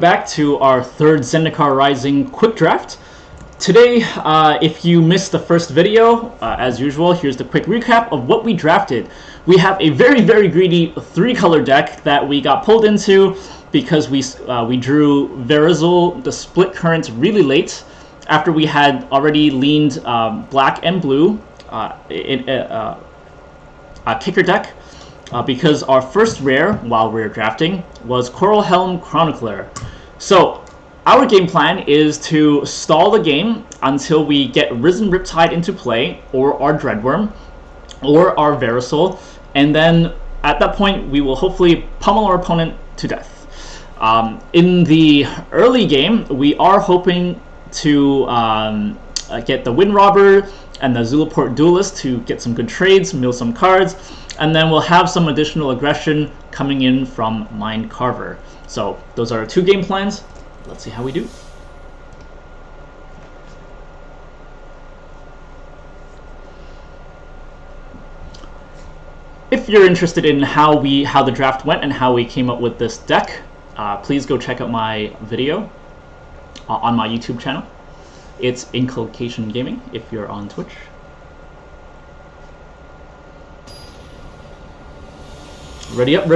Back to our third Zendikar Rising quick draft. Today, if you missed the first video, as usual, here's the quick recap of what we drafted. We have a very greedy 3-color deck that we got pulled into because we drew Verazol, the Split Current, really late after we had already leaned black and blue in a kicker deck. Because our first rare, while we were drafting, was Coral Helm Chronicler. So, our game plan is to stall the game until we get Risen Riptide into play, or our Dreadwurm, or our Verazol, and then at that point we will hopefully pummel our opponent to death. In the early game, we are hoping to get the Wind Robber and the Zulaport Duelist to get some good trades, mill some cards, and then we'll have some additional aggression coming in from Mind Carver. So those are our 2 game plans. Let's see how we do. If you're interested in how the draft went and how we came up with this deck, please go check out my video on my YouTube channel. It's Inculcation Gaming if you're on Twitch. Ready up,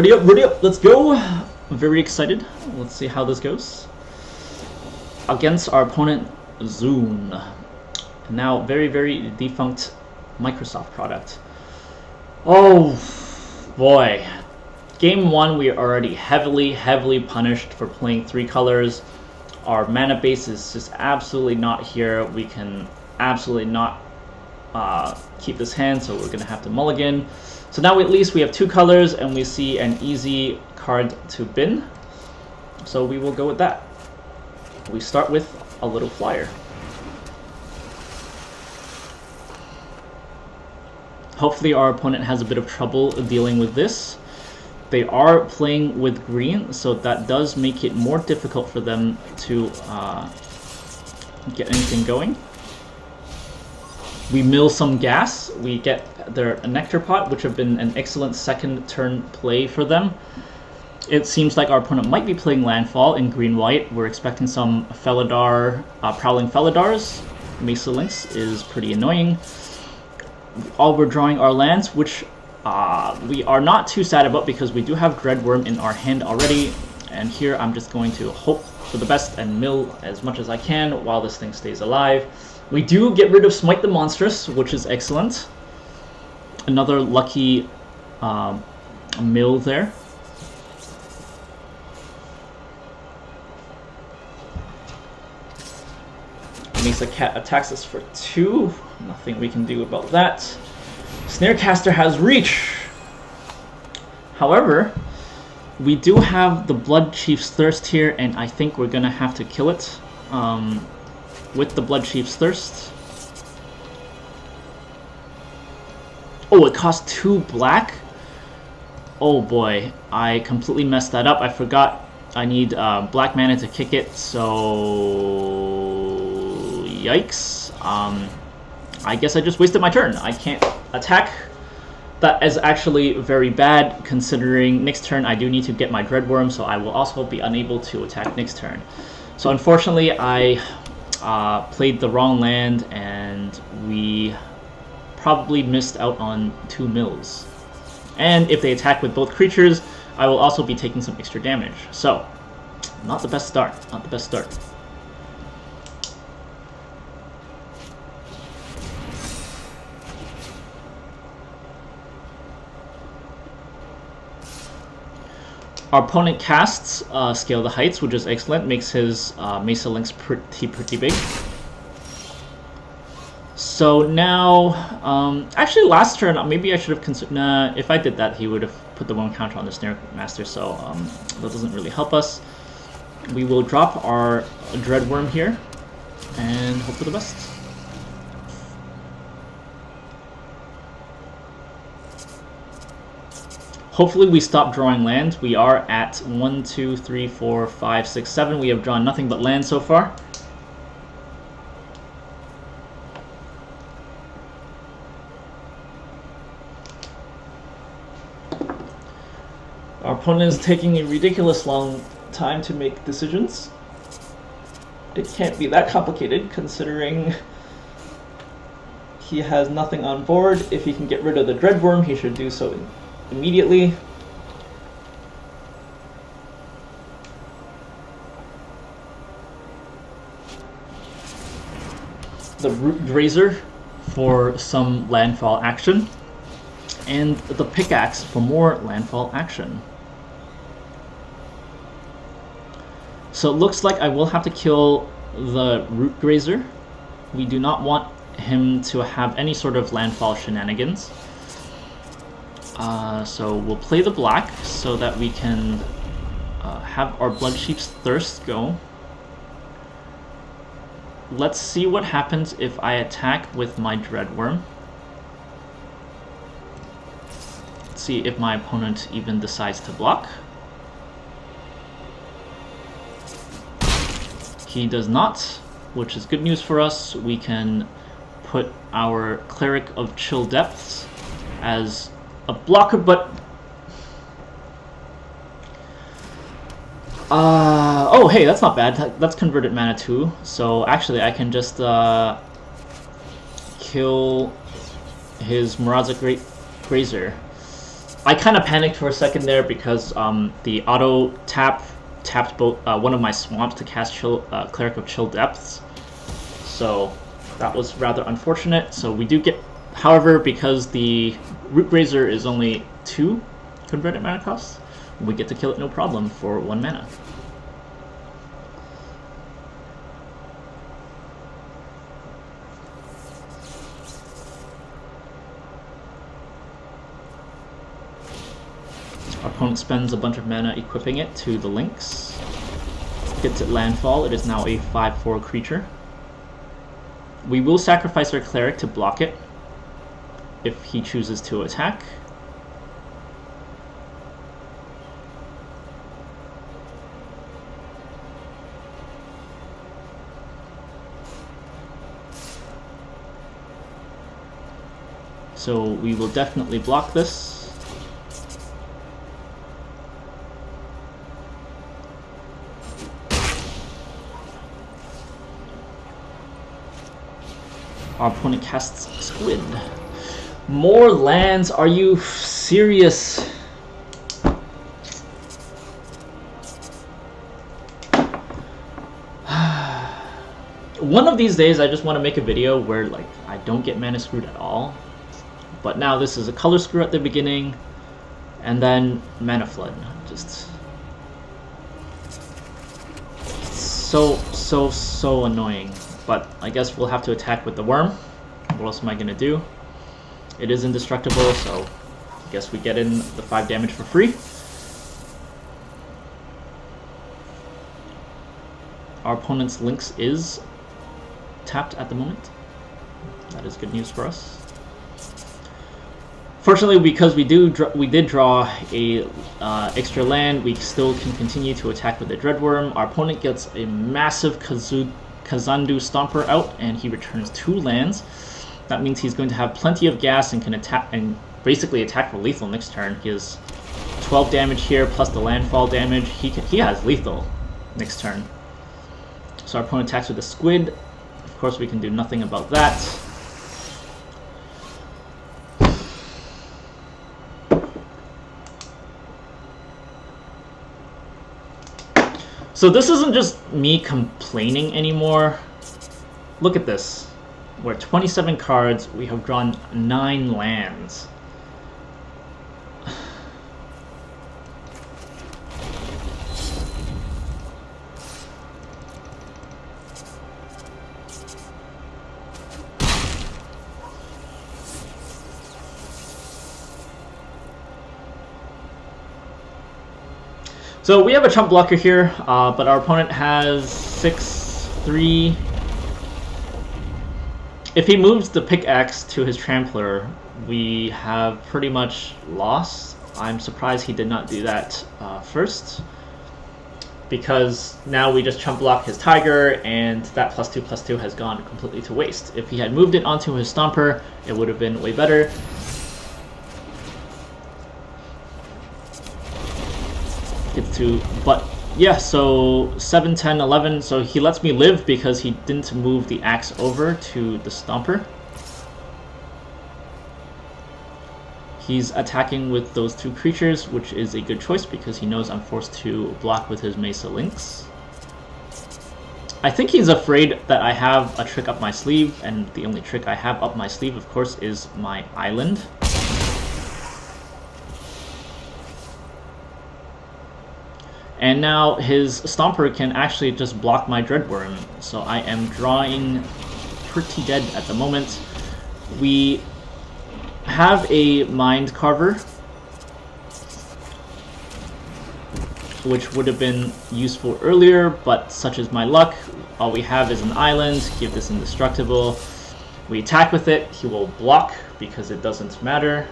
let's go! I'm very excited. Let's see how this goes. Against our opponent, Zune. Now, very defunct Microsoft product. Oh, boy. Game 1, we are already heavily punished for playing 3 colors. Our mana base is just absolutely not here. We can absolutely not keep this hand, so we're going to have to mulligan. So now at least we have 2 colors and we see an easy card to bin. So we will go with that. We start with a little flyer. Hopefully our opponent has a bit of trouble dealing with this. They are playing with green, so that does make it more difficult for them to get anything going. We mill some gas. We get their Nectar Pot, which have been an excellent second turn play for them. It seems like our opponent might be playing Landfall in green-white. We're expecting some Felidar, Prowling Felidars. Mesa Lynx is pretty annoying. We're drawing our lands, which we are not too sad about because we do have Dreadwurm in our hand already. And here I'm just going to hope for the best and mill as much as I can while this thing stays alive. We do get rid of Smite the Monstrous, which is excellent. Another lucky mill there. Mesa Cat attacks us for 2. Nothing we can do about that. Snarecaster has reach. However, we do have the Blood Chief's Thirst here, and I think we're gonna have to kill it with the Blood Chief's Thirst. Oh, it costs 2 black? Oh boy, I completely messed that up. I forgot I need black mana to kick it, so yikes. I guess I just wasted my turn. I can't attack. That is actually very bad, considering next turn I do need to get my Dreadwurm, so I will also be unable to attack next turn. So unfortunately, I played the wrong land, and we probably missed out on 2 mills. And if they attack with both creatures, I will also be taking some extra damage. So, not the best start. Not the best start. Our opponent casts Scale the Heights, which is excellent. Makes his Mesa Lynx pretty big. So now, actually last turn, maybe I should have considered, nah, if I did that, he would have put the 1 counter on the Snare Master, so that doesn't really help us. We will drop our Dreadwurm here, and hope for the best. Hopefully we stop drawing lands. We are at 1, 2, 3, 4, 5, 6, 7. We have drawn nothing but land so far. Our opponent is taking a ridiculous long time to make decisions. It can't be that complicated considering he has nothing on board. If he can get rid of the Dreadwurm, he should do so immediately. The Root Razor for some landfall action, and the Pickaxe for more landfall action. So it looks like I will have to kill the Root Grazer. We do not want him to have any sort of landfall shenanigans. So we'll play the black so that we can have our Bloodsheep's Thirst go. Let's see what happens if I attack with my Dreadwurm. Let's see if my opponent even decides to block. He does not, which is good news for us. We can put our Cleric of Chill Depths as a blocker, but oh, hey, that's not bad. That's converted mana too. So actually, I can just kill his Miraza Grazer. I kind of panicked for a second there because the auto tapped both one of my swamps to cast Cleric of Chill Depths. So that was rather unfortunate. So we do get, however, because the Root Grazer is only 2 converted mana costs, we get to kill it no problem for 1 mana. Our opponent spends a bunch of mana equipping it to the Lynx. Gets it landfall. It is now a 5/4 creature. We will sacrifice our Cleric to block it if he chooses to attack. So we will definitely block this. Our opponent casts Squid. More lands? Are you serious? One of these days I just want to make a video where like I don't get mana screwed at all. But now this is a color screw at the beginning, and then mana flood. Just so annoying. But I guess we'll have to attack with the worm. What else am I gonna do? It is indestructible, so I guess we get in the 5 damage for free. Our opponent's Lynx is tapped at the moment. That is good news for us. Fortunately, because we did draw a extra land, we still can continue to attack with the Dreadwurm. Our opponent gets a massive Kazandu Stomper out, and he returns 2 lands. That means he's going to have plenty of gas and can attack and basically attack for lethal next turn. He has 12 damage here plus the landfall damage. He has lethal next turn. So our opponent attacks with the Squid. Of course, we can do nothing about that. So this isn't just me complaining anymore. Look at this. We're 27 cards. We have drawn 9 lands. So we have a chump blocker here, but our opponent has 6/3. If he moves the Pickaxe to his Trampler, we have pretty much lost. I'm surprised he did not do that first, because now we just chump block his Tiger, and that +2/+2 has gone completely to waste. If he had moved it onto his Stomper, it would have been way better. Gets to butt Yeah, so 7, 10, 11. So he lets me live because he didn't move the axe over to the Stomper. He's attacking with those 2 creatures, which is a good choice because he knows I'm forced to block with his Mesa Lynx. I think he's afraid that I have a trick up my sleeve, and the only trick I have up my sleeve, of course, is my island. And now his Stomper can actually just block my Dreadwurm, so I am drawing pretty dead at the moment. We have a Mind Carver, which would have been useful earlier, but such is my luck. All we have is an island, give this indestructible. We attack with it, he will block because it doesn't matter.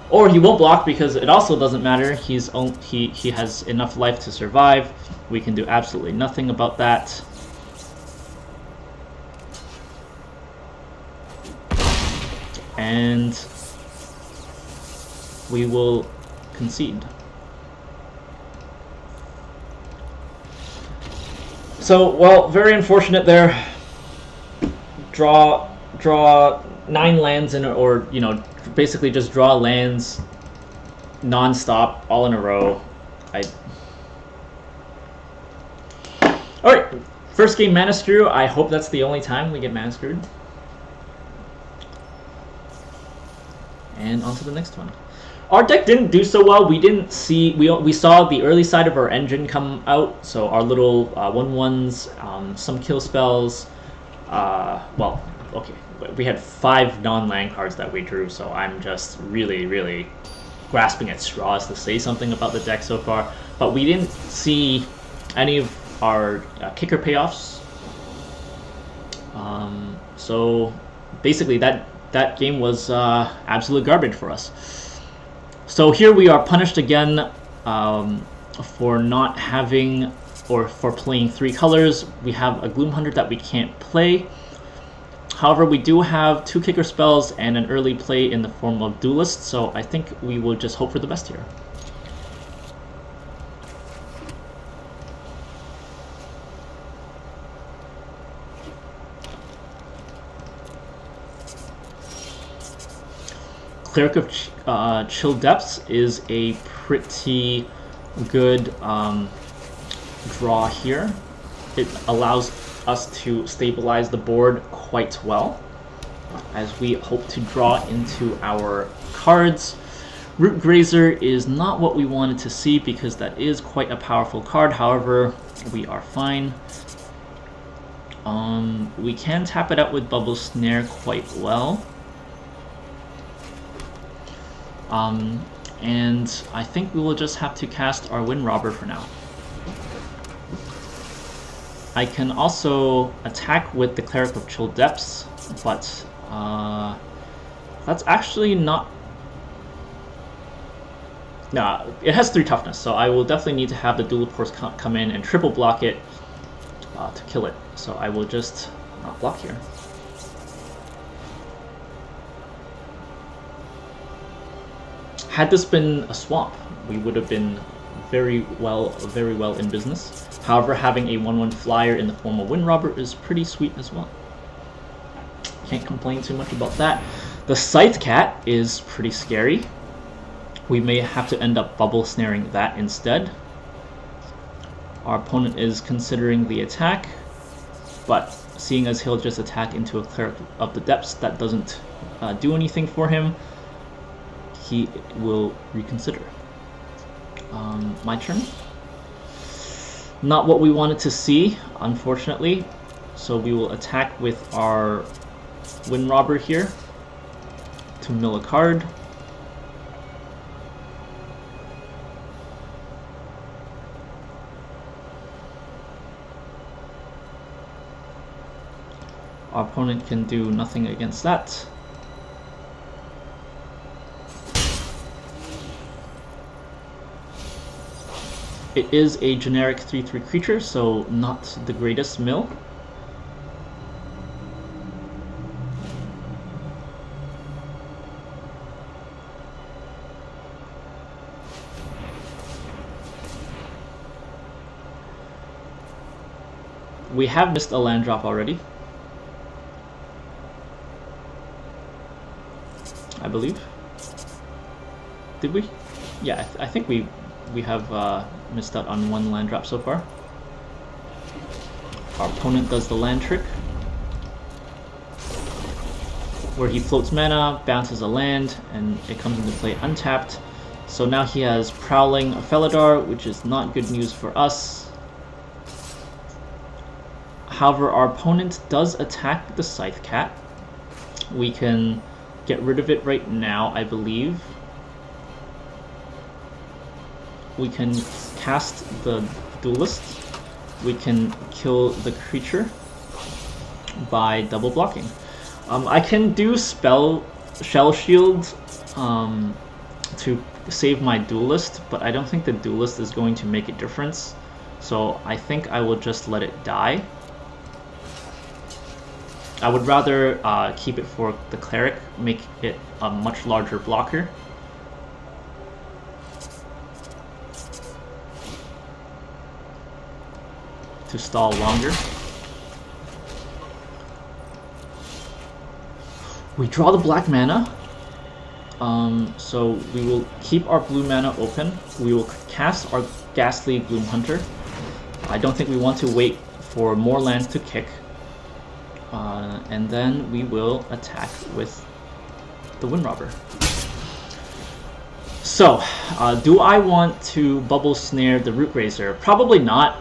Or he won't block because it also doesn't matter. He has enough life to survive. We can do absolutely nothing about that. And we will concede. So, well, very unfortunate there. Draw 9 lands in, or you know, basically just draw lands non-stop all in a row. Alright, first game Mana Screw. I hope that's the only time we get Mana Screwed. And on to the next one. Our deck didn't do so well. We didn't see, we saw the early side of our engine come out, so our little 1/1s, some kill spells, well, okay, we had 5 non-land cards that we drew, so I'm just really grasping at straws to say something about the deck so far. But we didn't see any of our kicker payoffs, so basically that game was absolute garbage for us. So here we are punished again for not having, or for playing 3 colors. We have a Gloom Hunter that we can't play. However, we do have 2 kicker spells and an early play in the form of Duelist, so I think we will just hope for the best here. Cleric of Chill Depths is a pretty good draw here. It allows us to stabilize the board quite well as we hope to draw into our cards. Root Grazer is not what we wanted to see because that is quite a powerful card. However, we are fine. We can tap it out with Bubble Snare quite well. And I think we will just have to cast our Wind Robber for now. I can also attack with the Cleric of Chill Depths, but that's actually not... Nah, it has 3 toughness, so I will definitely need to have the Dual Force come in and triple block it to kill it. So I will just not block here. Had this been a swamp, we would have been very well in business. However, having a 1/1 flyer in the form of Wind Robber is pretty sweet as well. Can't complain too much about that. The Scythe Cat is pretty scary. We may have to end up bubble snaring that instead. Our opponent is considering the attack, but seeing as he'll just attack into a Cleric of the Depths that doesn't do anything for him, he will reconsider. My turn. Not what we wanted to see, unfortunately. So we will attack with our Wind Robber here to mill a card. Our opponent can do nothing against that. It is a generic 3/3 creature, so not the greatest mill. We have missed a land drop already, I believe. Did we? Yeah, I think we have missed out on one land drop so far. Our opponent does the land trick, where he floats mana, bounces a land, and it comes into play untapped. So now he has Prowling Felidar, which is not good news for us. However, our opponent does attack the Scythe Cat. We can get rid of it right now, I believe. We can cast the Duelist. We can kill the creature by double blocking. I can do Shell Shield to save my Duelist, but I don't think the Duelist is going to make a difference. So I think I will just let it die. I would rather keep it for the Cleric, make it a much larger blocker. To stall longer. We draw the black mana, so we will keep our blue mana open. We will cast our Ghastly Gloom Hunter. I don't think we want to wait for more lands to kick. And then we will attack with the Wind Robber. So, do I want to Bubble Snare the Root Raiser? Probably not.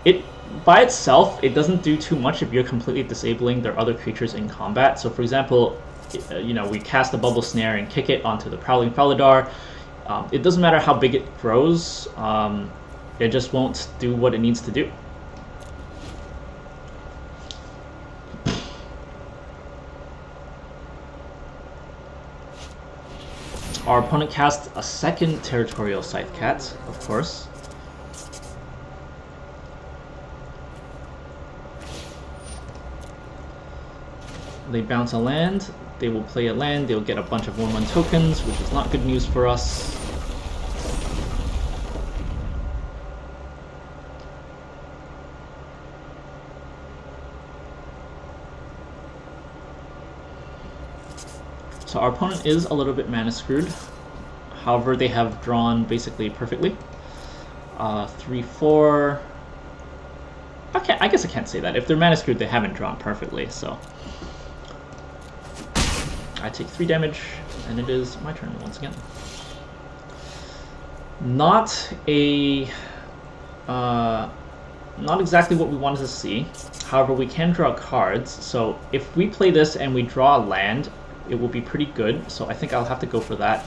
It by itself, it doesn't do too much if you're completely disabling their other creatures in combat. So for example, you know, we cast a Bubble Snare and kick it onto the Prowling Felidar. It doesn't matter how big it grows, it just won't do what it needs to do. Our opponent casts a second Territorial Scythe Cat, of course. They bounce a land, they will play a land, they'll get a bunch of 1/1 tokens, which is not good news for us. So our opponent is a little bit mana screwed. However, they have drawn basically perfectly. 3/4. Okay, I guess I can't say that. If they're mana screwed, they haven't drawn perfectly, so. I take 3 damage, and it is my turn once again. Not exactly what we wanted to see. However, we can draw cards, so if we play this and we draw a land, it will be pretty good, so I think I'll have to go for that.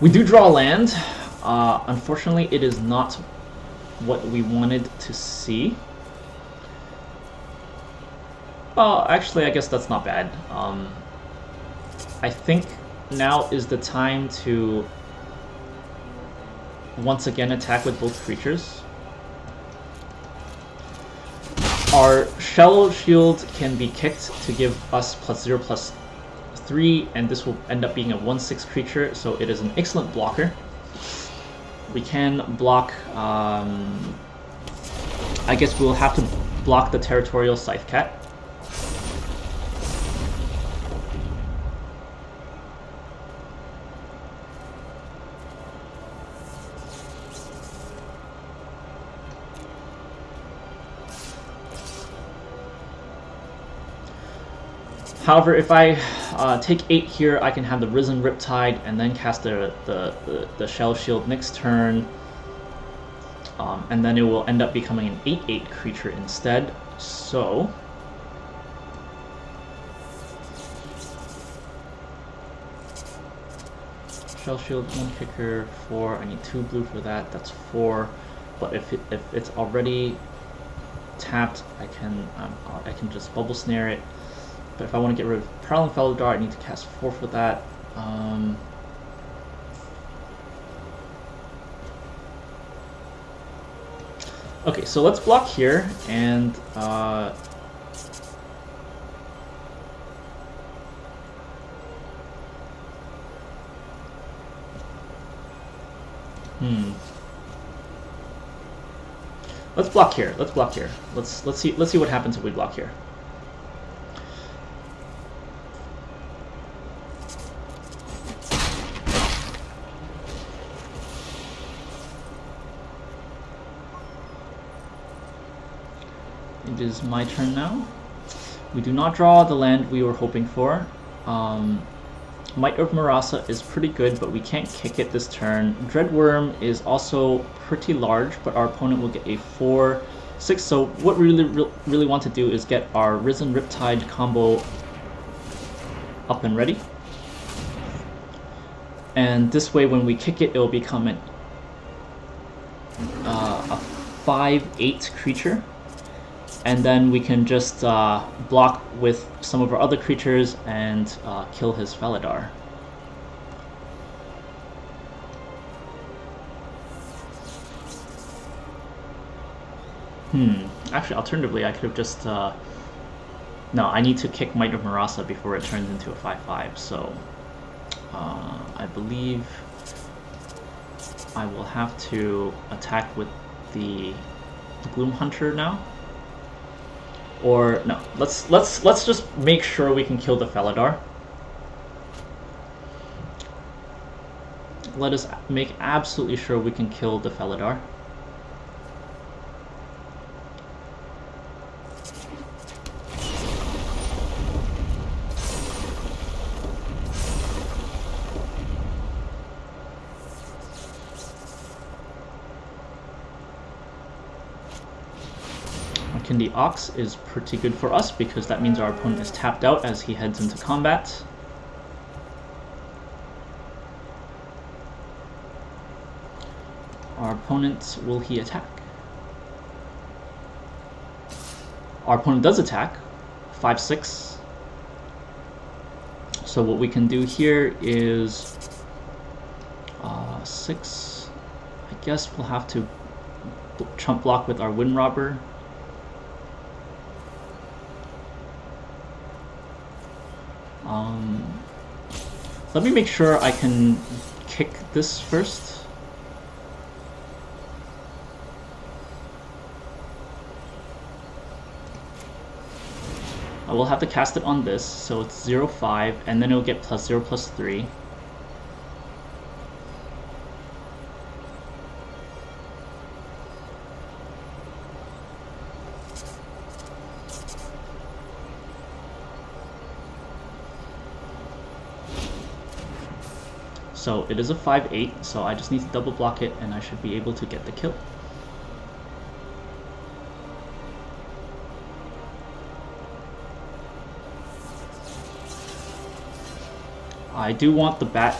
We do draw a land. Unfortunately, it is not what we wanted to see. Well, actually, I guess that's not bad. I think now is the time to once again attack with both creatures. Our Shell Shield can be kicked to give us +0/+3, and this will end up being a 1/6 creature, so it is an excellent blocker. We can block, I guess we'll have to block the Territorial Scythe Cat. However, if I take 8 here, I can have the Risen Riptide and then cast the Shell Shield next turn. And then it will end up becoming an 8/8 creature instead. So Shell Shield, 1 kicker, 4. I need 2 blue for that. That's 4. But if it's already tapped, I can just Bubble Snare it. But if I want to get rid of Prowling Felidar, I need to cast 4 for that. Okay, so let's block here, and Let's block here. Let's block here. Let's see what happens if we block here. It is my turn now. We do not draw the land we were hoping for. Might of Verazol is pretty good, but we can't kick it this turn. Dreadwurm is also pretty large, but our opponent will get a 4/6. So what we really want to do is get our Risen Riptide combo up and ready. And this way, when we kick it, it will become a 5/8 creature. And then we can just block with some of our other creatures and kill his Felidar. Actually, alternatively, I could have just... no, I need to kick Might of Verazol before it turns into a 5/5, so... I believe I will have to attack with the Gloom Hunter now. Or no, let's just make sure we can kill the Felidar. Let us make absolutely sure we can kill the Felidar. The Ox is pretty good for us because that means our opponent is tapped out as he heads into combat. Our opponent, will he attack? Our opponent does attack, 5/6. So what we can do here is 6. I guess we'll have to chump block with our Wind Robber. Let me make sure I can kick this first. I will have to cast it on this, so it's 0/5, and then it'll get +0/+3. So it is a 5/8, so I just need to double block it and I should be able to get the kill. I do want the bat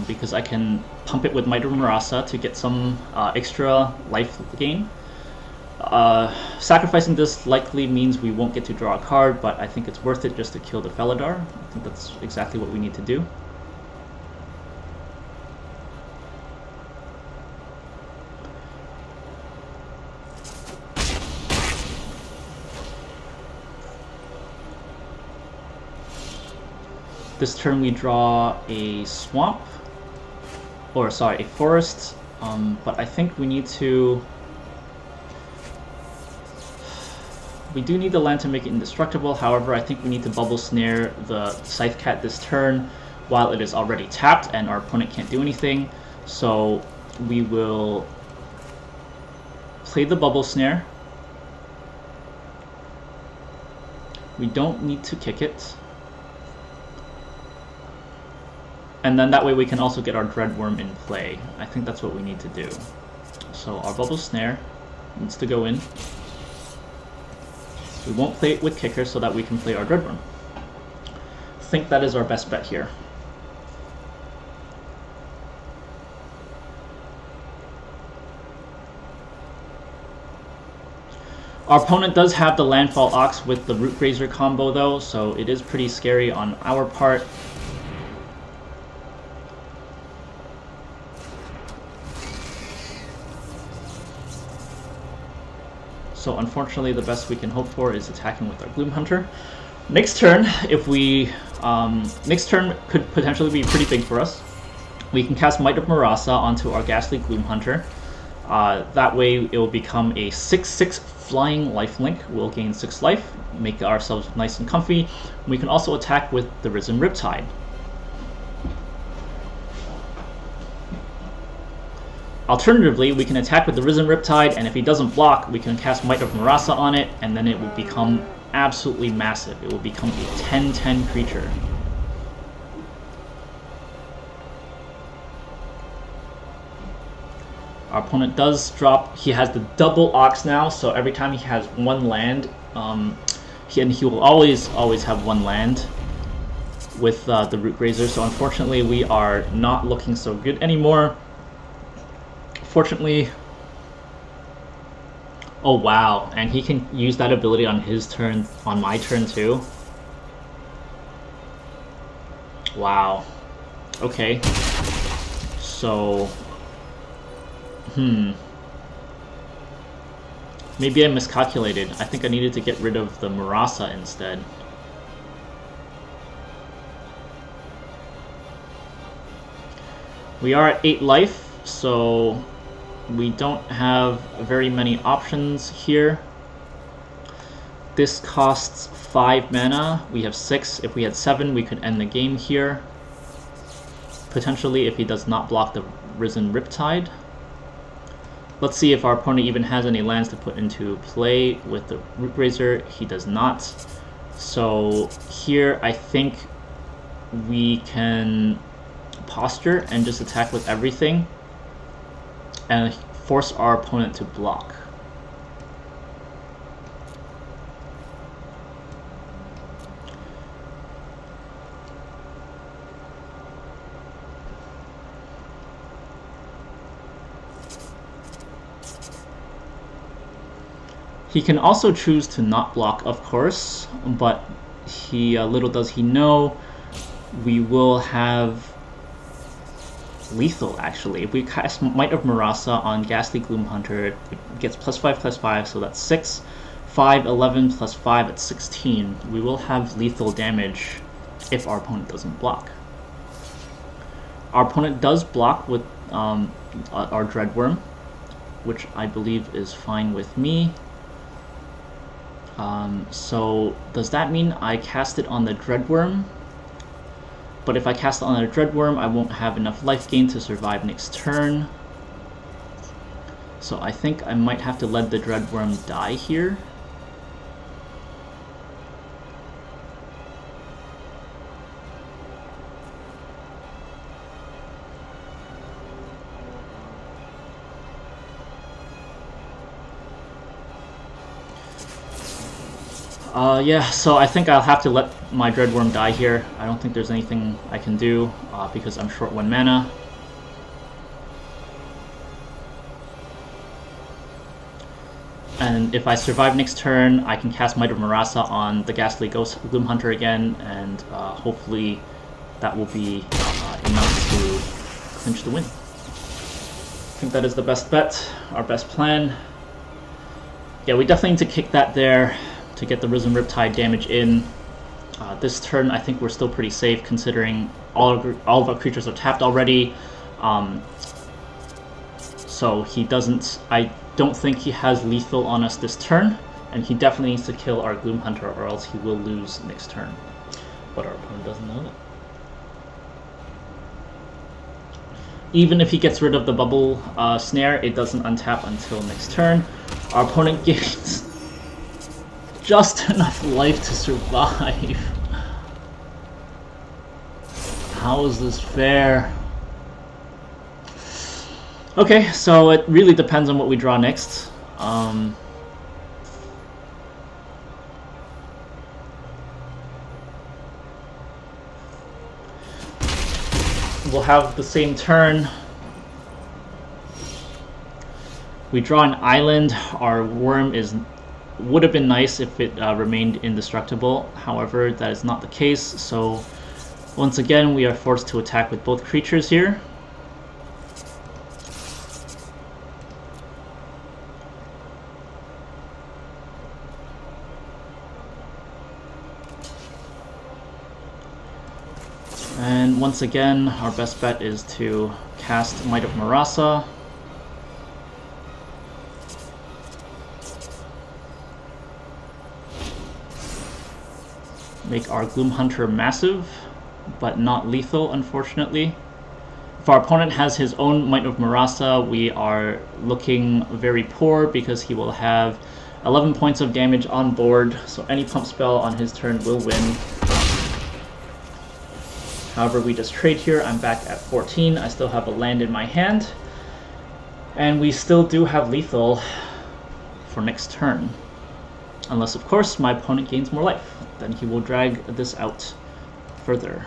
because I can pump it with Might of Verazol to get some extra life gain. Sacrificing this likely means we won't get to draw a card, but I think it's worth it just to kill the Felidar. I think that's exactly what we need to do. This turn we draw a swamp, or sorry, a forest, but I think we need to... We do need the land to make it indestructible, however I think we need to Bubble Snare the Scythe Cat this turn while it is already tapped and our opponent can't do anything. So we will play the Bubble Snare. We don't need to kick it. And then that way we can also get our Dreadwurm in play. I think that's what we need to do. So our Bubble Snare needs to go in. We won't play it with Kicker so that we can play our Dreadwurm. I think that is our best bet here. Our opponent does have the Landfall Ox with the Root Grazer combo though, so it is pretty scary on our part. So unfortunately the best we can hope for is attacking with our Gloom Hunter. Next turn, if we... next turn could potentially be pretty big for us. We can cast Might of Verazol onto our Ghastly Gloom Hunter. That way it will become a 6/6 flying lifelink. We'll gain 6 life, make ourselves nice and comfy. We can also attack with the Risen Riptide. Alternatively, we can attack with the Risen Riptide, and if he doesn't block, we can cast Might of Marasa on it, and then it will become absolutely massive. It will become a 10/10 creature. Our opponent does drop. He has the double Ox now, so every time he has one land, he will always have one land with the Root Razor. So unfortunately, we are not looking so good anymore. Fortunately, oh wow, and he can use that ability on his turn, on my turn too. Wow. Okay. So, maybe I miscalculated. I think I needed to get rid of the Marasa instead. We are at 8 life, so we don't have very many options here. This costs 5 mana. We have 6. If we had 7, we could end the game here. Potentially, if he does not block the Risen Riptide. Let's see if our opponent even has any lands to put into play with the Root Razor. He does not. So here, I think we can posture and just attack with everything and force our opponent to block. He can also choose to not block, of course, but he little does he know we will have lethal, actually. If we cast Might of Marasa on Ghastly Gloomhunter, it gets +5/+5, so that's 6. 5, 11, +5 at 16. We will have lethal damage if our opponent doesn't block. Our opponent does block with our Dreadwurm, which I believe is fine with me. So does that mean I cast it on the Dreadwurm? But if I cast it on a Dreadwurm, I won't have enough life gain to survive next turn. So I think I might have to let the Dreadwurm die here. Yeah, so I think I'll have to let my Dreadwurm die here. I don't think there's anything I can do because I'm short 1 mana. And if I survive next turn, I can cast Might of Marasa on the Ghastly Gloomhunter again, and hopefully that will be enough to clinch the win. I think that is the best bet, our best plan. Yeah, we definitely need to kick that there to get the Risen Riptide damage in. This turn, I think we're still pretty safe considering all of our creatures are tapped already. So he doesn't. I don't think he has lethal on us this turn, and he definitely needs to kill our Gloomhunter, or else he will lose next turn. But our opponent doesn't know that. Even if he gets rid of the bubble snare, it doesn't untap until next turn. Our opponent gains just enough life to survive. How is this fair? Okay, so it really depends on what we draw next. We'll have the same turn. We draw an island. Our worm would have been nice if it remained indestructible. However, that is not the case. So once again, we are forced to attack with both creatures here. And once again, our best bet is to cast Might of Marasa. make our Gloom Hunter massive, but not lethal, unfortunately. If our opponent has his own Might of Marasa, we are looking very poor because he will have 11 points of damage on board, so any pump spell on his turn will win. However, we just trade here. I'm back at 14. I still have a land in my hand. And we still do have lethal for next turn. Unless, of course, my opponent gains more life. Then he will drag this out further.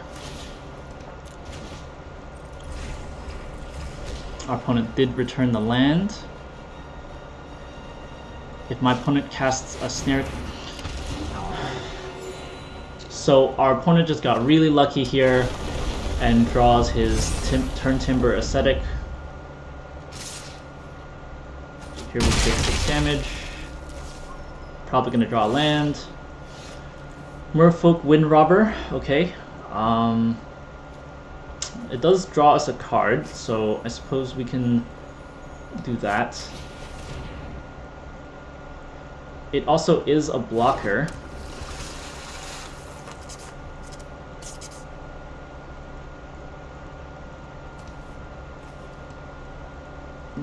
Our opponent did return the land. If my opponent casts a snare... So our opponent just got really lucky here and draws his Turn Timber Ascetic. Here we take 6 damage. Probably going to draw a land. Merfolk Wind Robber, okay. It does draw us a card, so I suppose we can do that. It also is a blocker.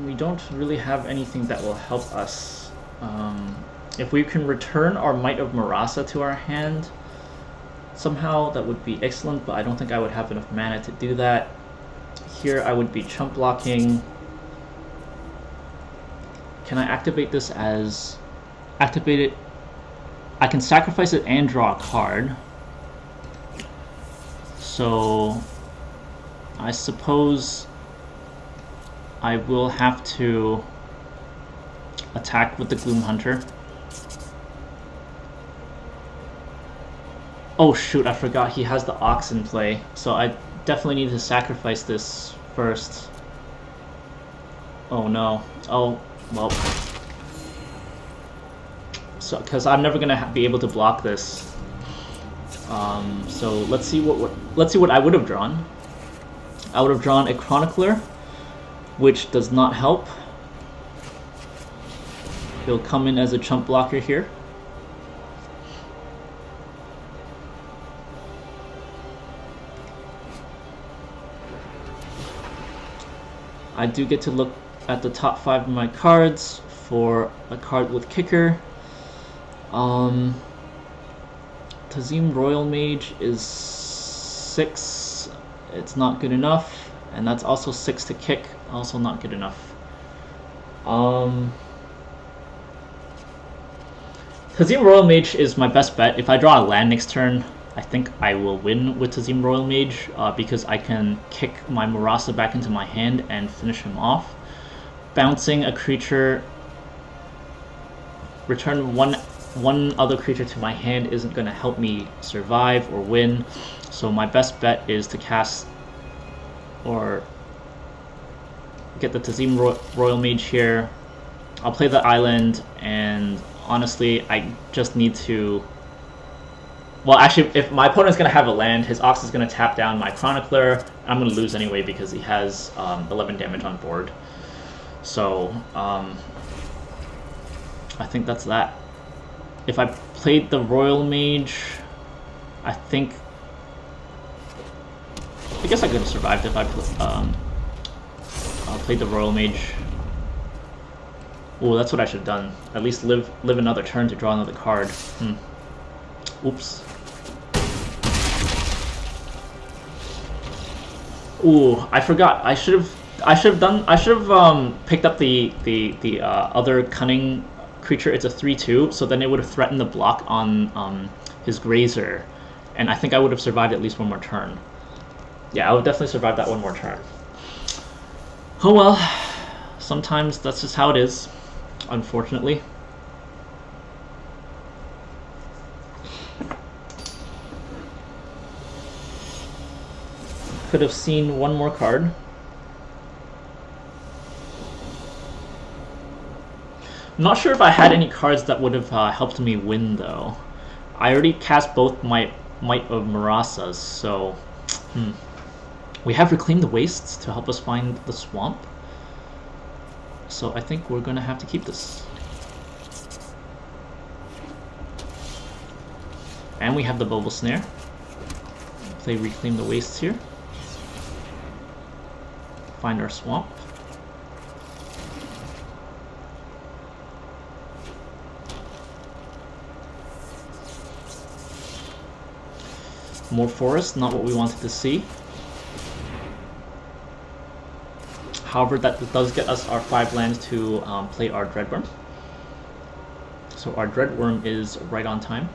We don't really have anything that will help us. If we can return our Might of Marasa to our hand, somehow that would be excellent, but I don't think I would have enough mana to do that. Here I would be chump blocking. Can I activate this as... Activate it... I can sacrifice it and draw a card. So... I suppose... I will have to attack with the Gloom Hunter. Oh shoot, I forgot he has the Ox in play, so I definitely need to sacrifice this first. Oh no. Oh, well. So, because I'm never gonna be able to block this. So let's see what I would have drawn. I would have drawn a Chronicler, which does not help. He'll come in as a chump blocker here. I do get to look at the top 5 of my cards for a card with Kicker. Tazim Royal Mage is 6. It's not good enough. And that's also 6 to kick. Also not good enough. Tazim Royal Mage is my best bet. If I draw a land next turn, I think I will win with Tazim Royal Mage because I can kick my Marasa back into my hand and finish him off. Bouncing a creature, return one other creature to my hand isn't going to help me survive or win. So my best bet is to cast or get the Tazim Royal Mage here. I'll play the island, and honestly, I just need to... Well, actually, if my opponent's going to have a land, his Ox is going to tap down my Chronicler. I'm going to lose anyway because he has 11 damage on board. So, I think that's that. If I played the Royal Mage, I think... I guess I could have survived if I played the Royal Mage. Oh, that's what I should have done. At least live another turn to draw another card. Oops. Ooh, I forgot. I should have picked up the other cunning creature. It's a 3/2, so then it would have threatened the block on his Grazer, and I think I would have survived at least one more turn. Yeah, I would definitely survive that one more turn. Oh well, sometimes that's just how it is, unfortunately. Could have seen one more card. I'm not sure if I had any cards that would have helped me win, though. I already cast both my Might of Marasas, so... We have Reclaim the Wastes to help us find the swamp. So I think we're going to have to keep this. And we have the Bubble Snare. Play Reclaim the Wastes here. Find our swamp. More forest, not what we wanted to see. However, that does get us our 5 lands to play our Dreadwurm. So our Dreadwurm is right on time.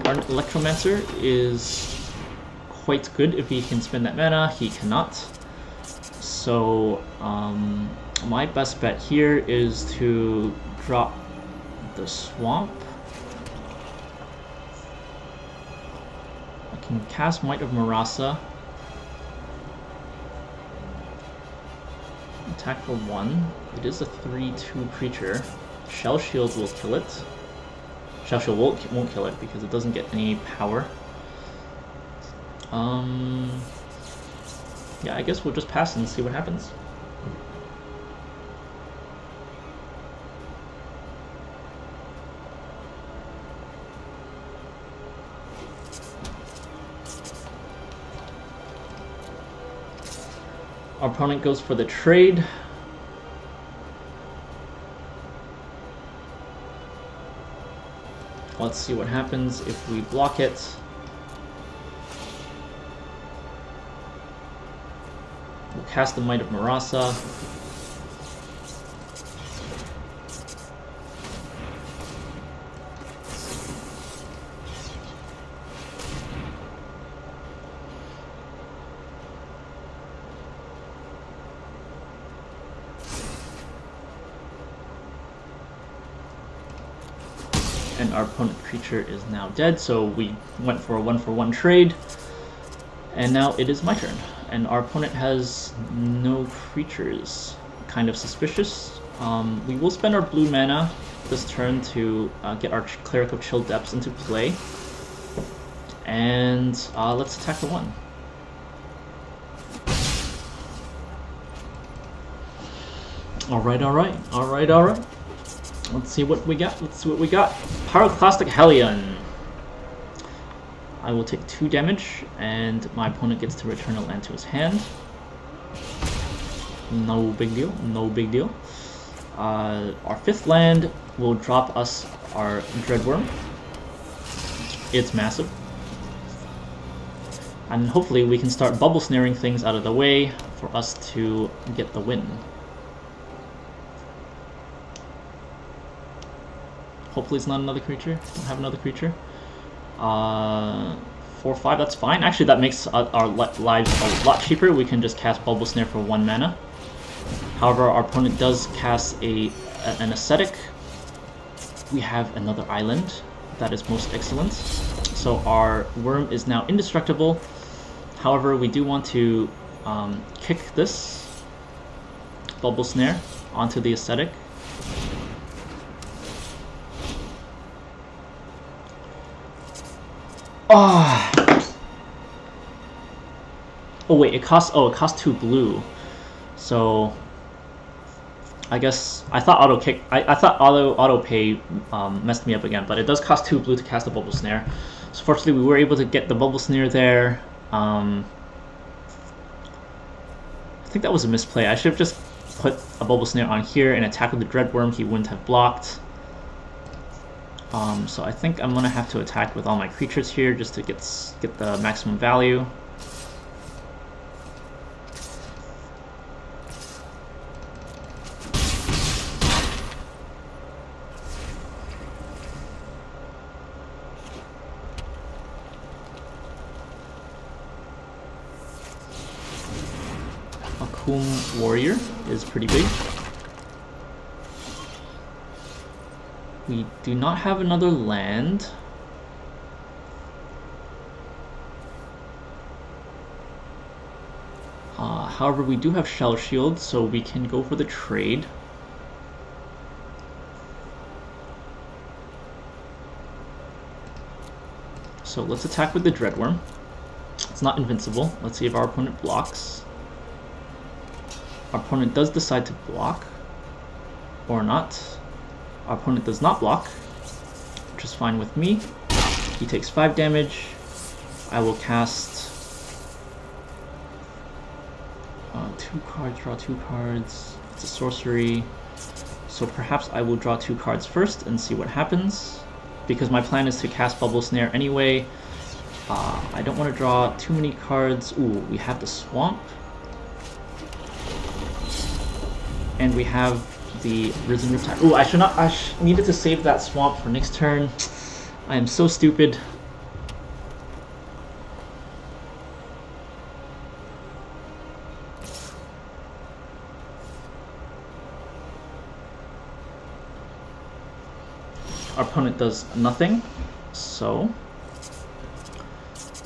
Our Electromancer is quite good if he can spend that mana. He cannot. So my best bet here is to drop the swamp. I can cast Might of Marasa. Attack for 1. It is a 3/2 creature. Shell Shield will kill it. Shell Shield won't kill it because it doesn't get any power. Yeah, I guess we'll just pass and see what happens. Our opponent goes for the trade. Let's see what happens if we block it. We'll cast the Might of Marasa. And our opponent creature is now dead, so we went for a 1-for-1 trade. And now it is my turn. And our opponent has no creatures. Kind of suspicious. We will spend our blue mana this turn to get our Cleric of Chill Depths into play. And let's attack for 1. Alright. Let's see what we got. Pyroclastic Hellion. I will take 2 damage, and my opponent gets to return a land to his hand. No big deal. Our 5th land will drop us our Dreadwurm. It's massive. And hopefully we can start bubble snaring things out of the way for us to get the win. Hopefully it's not another creature. Don't have another creature. 4/5, that's fine. Actually, that makes our lives a lot cheaper. We can just cast Bubble Snare for 1 mana. However, our opponent does cast an Ascetic. We have another island. That is most excellent. So our worm is now indestructible. However, we do want to kick this Bubble Snare onto the Ascetic. Oh wait, it costs 2 blue. So I guess I thought auto pay messed me up again, but it does cost 2 blue to cast a Bubble Snare. So fortunately we were able to get the Bubble Snare there. I think that was a misplay. I should have just put a Bubble Snare on here and attack with the Dreadwurm. He wouldn't have blocked. So I think I'm gonna have to attack with all my creatures here just to get the maximum value. Akum Warrior is pretty big. We do not have another land. However, we do have Shell Shield, so we can go for the trade. So let's attack with the Dreadwurm. It's not invincible. Let's see if our opponent blocks. Our opponent does decide to block, or not. Our opponent does not block, which is fine with me. He takes 5 damage. I will cast 2 cards, draw 2 cards. It's a sorcery. So perhaps I will draw 2 cards first and see what happens. Because my plan is to cast Bubble Snare anyway. I don't want to draw too many cards. Ooh, we have the Swamp. And we have the Risen Riptide. Ooh, I needed to save that Swamp for next turn. I am so stupid. Our opponent does nothing, so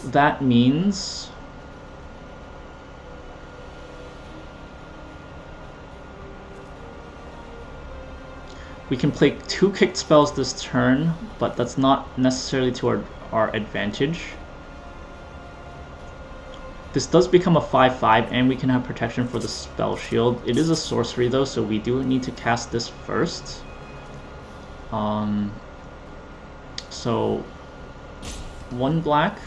that means we can play 2 kicked spells this turn, but that's not necessarily to our advantage. This does become a 5/5, and we can have protection for the spell shield. It is a sorcery though, so we do need to cast this first. So 1 black.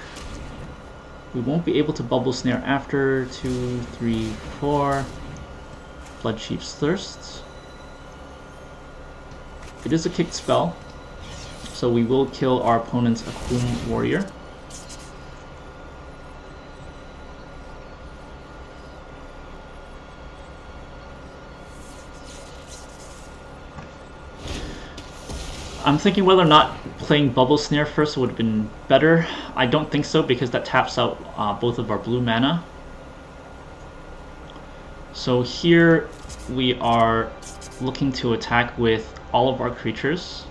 We won't be able to Bubble Snare after. 2, 3, 4. Bloodchief's Thirst. It is a kicked spell, so we will kill our opponent's Akum Warrior. I'm thinking whether or not playing Bubble Snare first would have been better. I don't think so, because that taps out both of our blue mana. So here we are looking to attack with all of our creatures.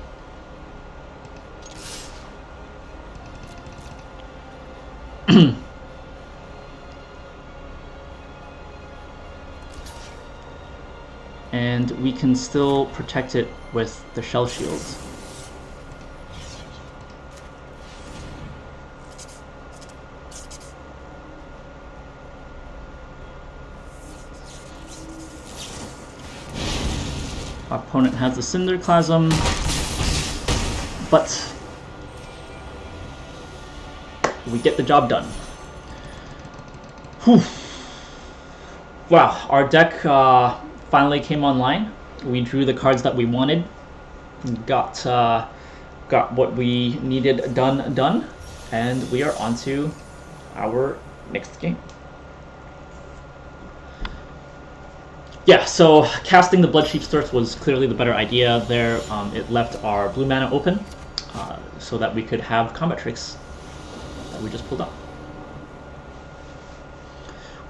And we can still protect it with the Shell Shields. Our opponent has the Cinderclasm, but we get the job done. Whew. Wow, our deck finally came online. We drew the cards that we wanted, got what we needed done, and we are on to our next game. Yeah, so casting the Bloodchief's Thirst was clearly the better idea there. It left our blue mana open so that we could have combat tricks that we just pulled up.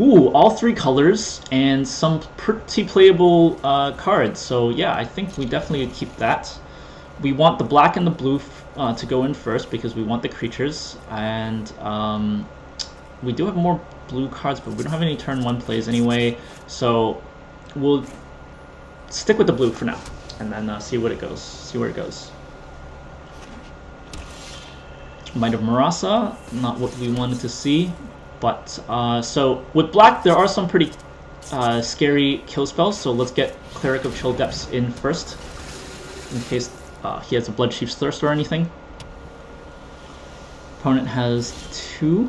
Ooh, all 3 colors and some pretty playable cards. So yeah, I think we definitely keep that. We want the black and the blue to go in first because we want the creatures. And we do have more blue cards, but we don't have any turn 1 plays anyway. So we'll stick with the blue for now, and then see what it goes. See where it goes. Might of Marasa, not what we wanted to see, but so with black there are some pretty scary kill spells. So let's get Cleric of Chill Depths in first, in case he has a Bloodchief's Thirst or anything. Opponent has 2.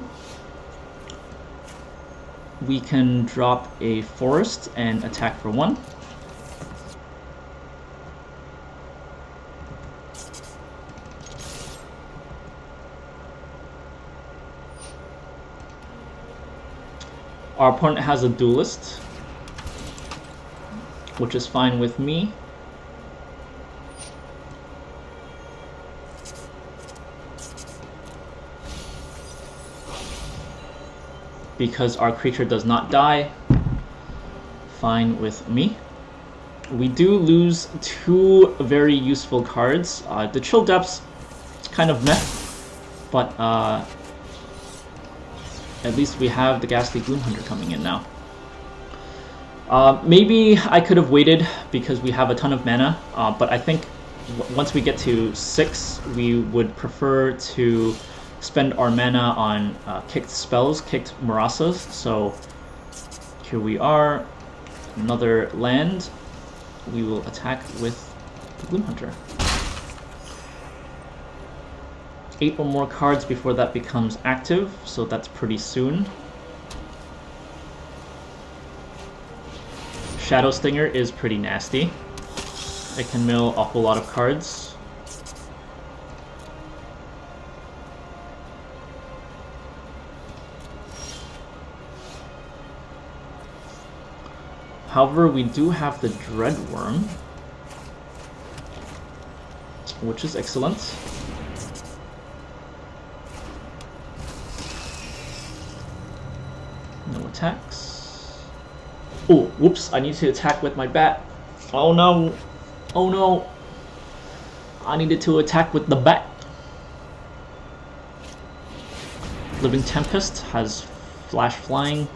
We can drop a Forest and attack for 1. Our opponent has a Duelist, which is fine with me. Because our creature does not die, fine with me. We do lose 2 very useful cards. The Chill Depths, kind of meh, but at least we have the Ghastly Gloomhunter coming in now. Maybe I could have waited because we have a ton of mana, but I think once we get to 6, we would prefer to spend our mana on kicked spells, kicked Marasas. So here we are, another land. We will attack with the Gloom Hunter. 8 or more cards before that becomes active, so that's pretty soon. Shadow Stinger is pretty nasty. It can mill a whole lot of cards. However, we do have the Dreadwurm, which is excellent. No attacks. Oh, whoops, I need to attack with my bat. Oh no. Oh no. I needed to attack with the bat. Living Tempest has flash flying.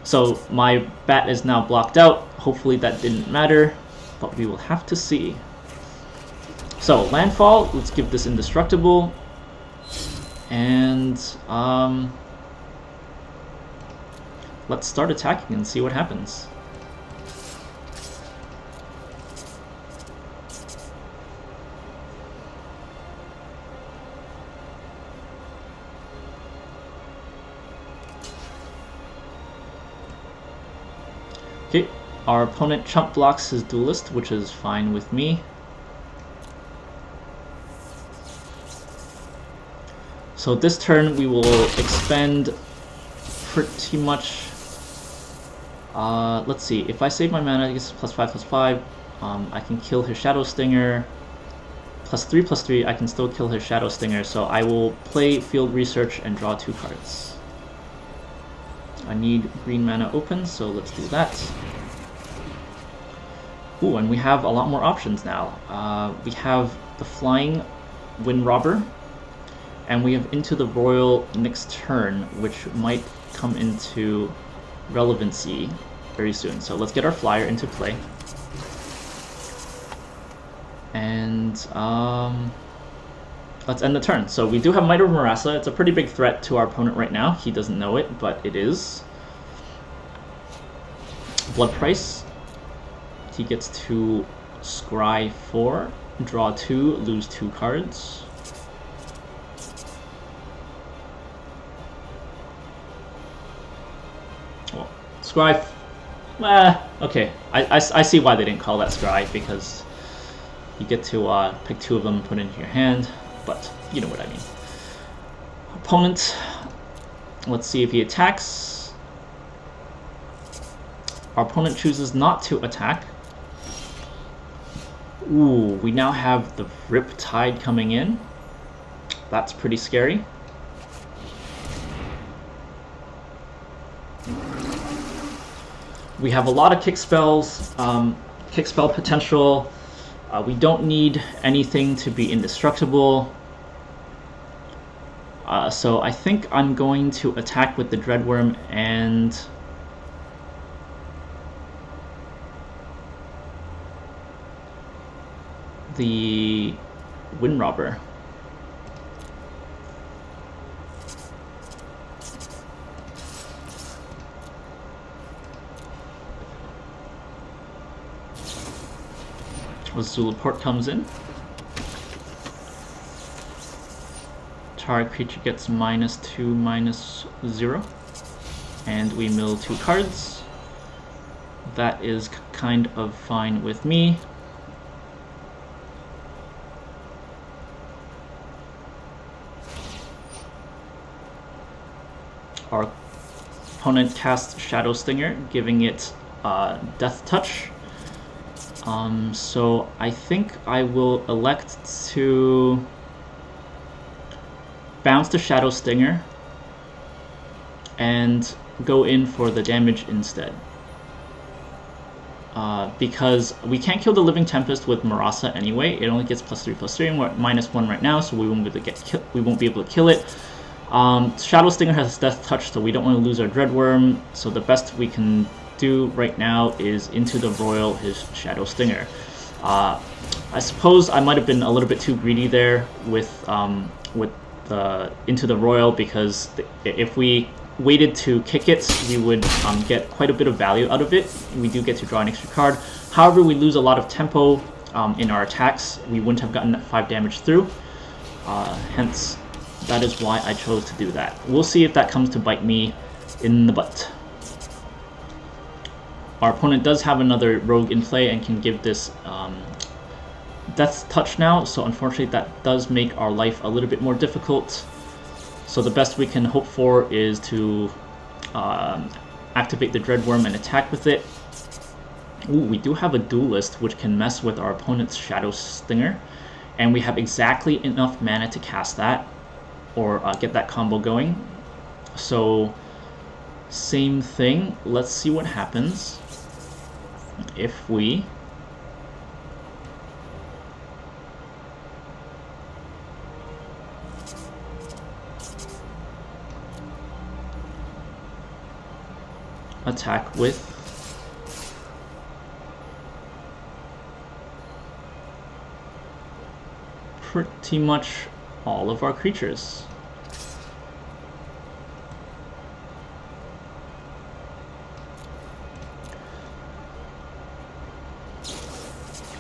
So my bat is now blocked out. Hopefully that didn't matter, but we will have to see. So landfall, let's give this indestructible. And let's start attacking and see what happens. Okay, our opponent chump blocks his duelist, which is fine with me. So this turn we will expend pretty much. Let's see, if I save my mana, I guess +5/+5, I can kill his Shadow Stinger. +3/+3, I can still kill his Shadow Stinger, so I will play Field Research and draw 2 cards. I need green mana open, so let's do that. Ooh, and we have a lot more options now. We have the Flying Wind Robber, and we have Into the Royal next turn, which might come into relevancy very soon. So let's get our flyer into play. And let's end the turn. So we do have Might of Marasa. It's a pretty big threat to our opponent right now. He doesn't know it, but it is. Blood Price. He gets to scry 4, draw 2, lose 2 cards. Well, scry. Okay. I see why they didn't call that scry, because you get to pick 2 of them and put into your hand, but you know what I mean. Opponent, let's see if he attacks. Our opponent chooses not to attack. Ooh, we now have the Riptide coming in. That's pretty scary. We have a lot of kick spells, kick spell potential. We don't need anything to be indestructible. So I think I'm going to attack with the Dreadwurm and the Wind Robber. Zulaport comes in. Target creature gets -2/-0, and we mill 2 cards. That is kind of fine with me. Our opponent casts Shadow Stinger, giving it Death Touch. So I think I will elect to bounce the Shadow Stinger and go in for the damage instead. Because we can't kill the Living Tempest with Marasa anyway. It only gets +3/+3, and we're at -1 right now, so we won't be able to we won't be able to kill it. Shadow Stinger has Death Touch, so we don't want to lose our Dreadwurm. So the best we can do right now is into the Royal his Shadow Stinger. I suppose I might have been a little bit too greedy there with the into the Royal, because if we waited to kick it, we would get quite a bit of value out of it. We do get to draw an extra card. However, we lose a lot of tempo in our attacks. We wouldn't have gotten that 5 damage through. Hence, that is why I chose to do that. We'll see if that comes to bite me in the butt. Our opponent does have another rogue in play and can give this Death Touch now, so unfortunately that does make our life a little bit more difficult. So the best we can hope for is to activate the Dreadwurm and attack with it. Ooh, we do have a Duelist, which can mess with our opponent's Shadow Stinger, and we have exactly enough mana to cast that, or get that combo going. So, same thing. Let's see what happens if we attack with pretty much all of our creatures.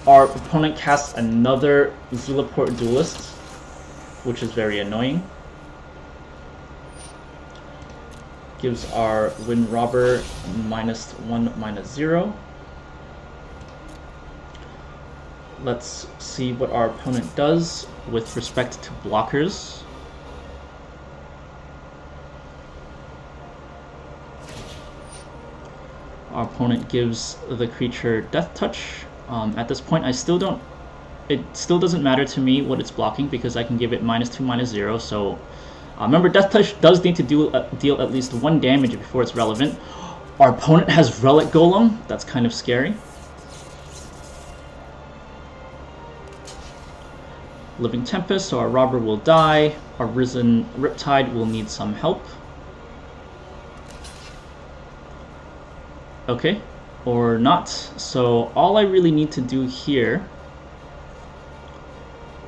Our opponent casts another Zulaport Duelist, which is very annoying. Gives our Wind Robber -1, -0. Let's see what our opponent does with respect to blockers. Our opponent gives the creature Death Touch. At this point, it still doesn't matter to me what it's blocking, because I can give it -2, -0. So remember, Death Touch does need to deal at least 1 damage before it's relevant. Our opponent has Relic Golem. That's kind of scary. Living Tempest, so our Robber will die. Our Risen Riptide will need some help. Okay, or not. So all I really need to do here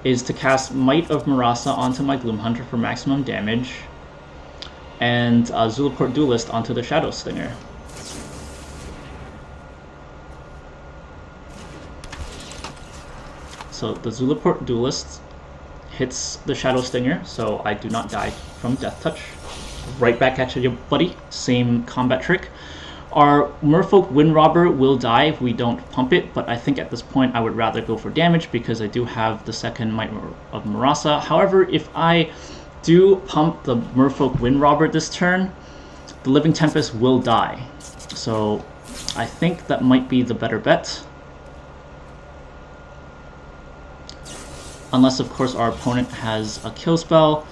is to cast Might of Marasa onto my Gloom Hunter for maximum damage, and Zulaport Duelist onto the Shadow Stinger. So the Zulaport Duelist hits the Shadow Stinger, so I do not die from Death Touch. Right back at you, buddy. Same combat trick. Our Merfolk Wind Robber will die if we don't pump it, but I think at this point I would rather go for damage, because I do have the second Might of Marasa. However, if I do pump the Merfolk Wind Robber this turn, the Living Tempest will die. So I think that might be the better bet. Unless, of course, our opponent has a kill spell.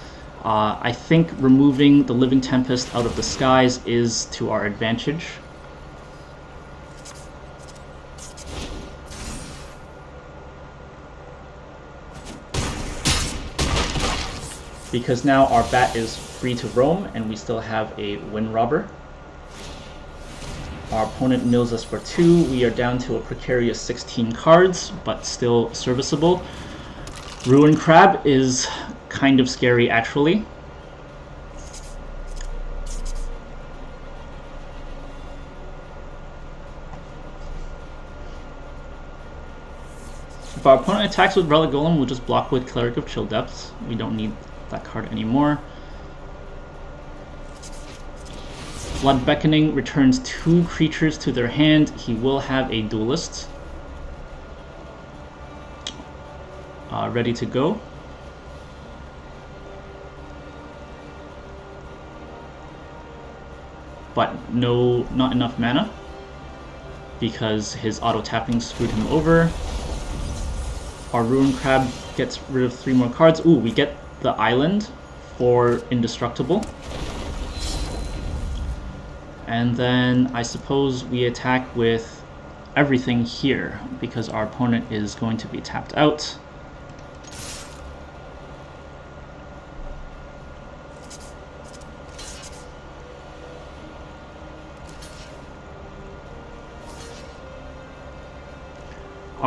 I think removing the Living Tempest out of the skies is to our advantage. Because now our bat is free to roam, and we still have a Wind Robber. Our opponent mills us for 2. We are down to a precarious 16 cards, but still serviceable. Ruin Crab is kind of scary, actually. If our opponent attacks with Relic Golem, we'll just block with Cleric of Chill Depths. We don't need that card anymore. Blood Beckoning returns 2 creatures to their hand. He will have a Duelist ready to go. But not enough mana, because his auto-tapping screwed him over. Our Ruin Crab gets rid of 3 more cards. Ooh, we get the island for Indestructible. And then I suppose we attack with everything here, because our opponent is going to be tapped out.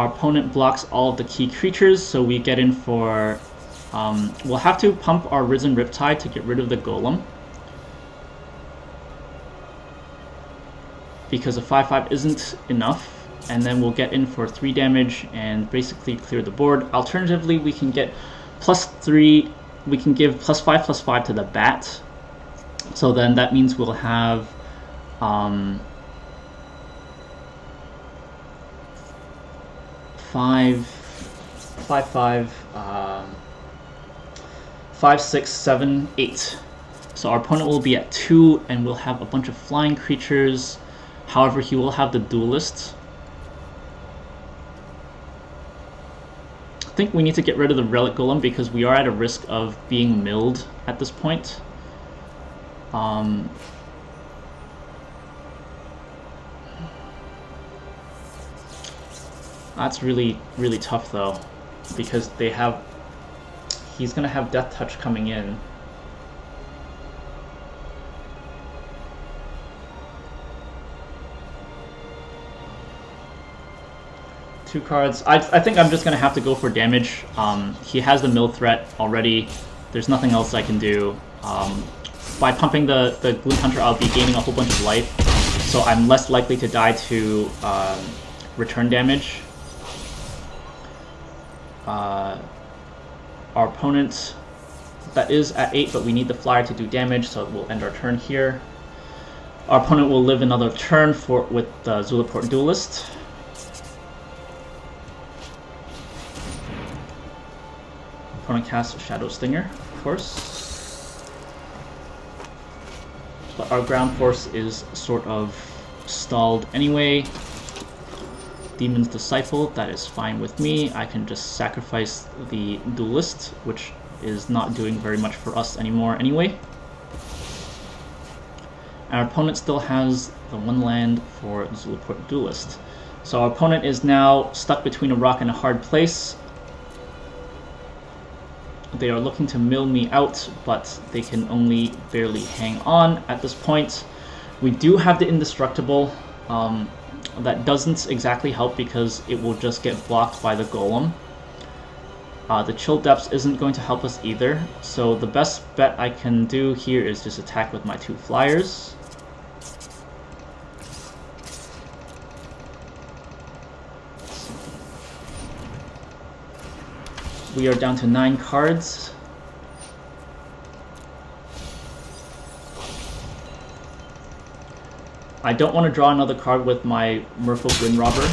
Our opponent blocks all of the key creatures, so we get in for... we'll have to pump our Risen Riptide to get rid of the golem, because a 5/5 isn't enough, and then we'll get in for 3 damage and basically clear the board. Alternatively, we can get +3, we can give +5/+5 to the bat, so then that means we'll have 5, 6, 7, 8. So our opponent will be at 2, and we'll have a bunch of flying creatures. However, he will have the duelist. I think we need to get rid of the Relic Golem because we are at a risk of being milled at this point. That's really, really tough though, because they have... he's gonna have Death Touch coming in. Two cards. I think I'm just going to have to go for damage. He has the mill threat already. There's nothing else I can do. By pumping the Gloom Hunter, I'll be gaining a whole bunch of life, so I'm less likely to die to return damage. Our opponent, that is at 8, but we need the flyer to do damage, so we'll end our turn here. Our opponent will live another turn with the Zulaport Duelist. Opponent casts Shadow Stinger, of course. But our ground force is sort of stalled anyway. Demon's Disciple, that is fine with me. I can just sacrifice the Duelist, which is not doing very much for us anymore anyway. Our opponent still has the 1 land for Zulaport Duelist. So our opponent is now stuck between a rock and a hard place. They are looking to mill me out, but they can only barely hang on at this point. We do have the Indestructible. That doesn't exactly help because it will just get blocked by the Golem. The Chill Depths isn't going to help us either, so the best bet I can do here is just attack with my 2 flyers. We are down to 9 cards. I don't want to draw another card with my Merfolk Windrobber,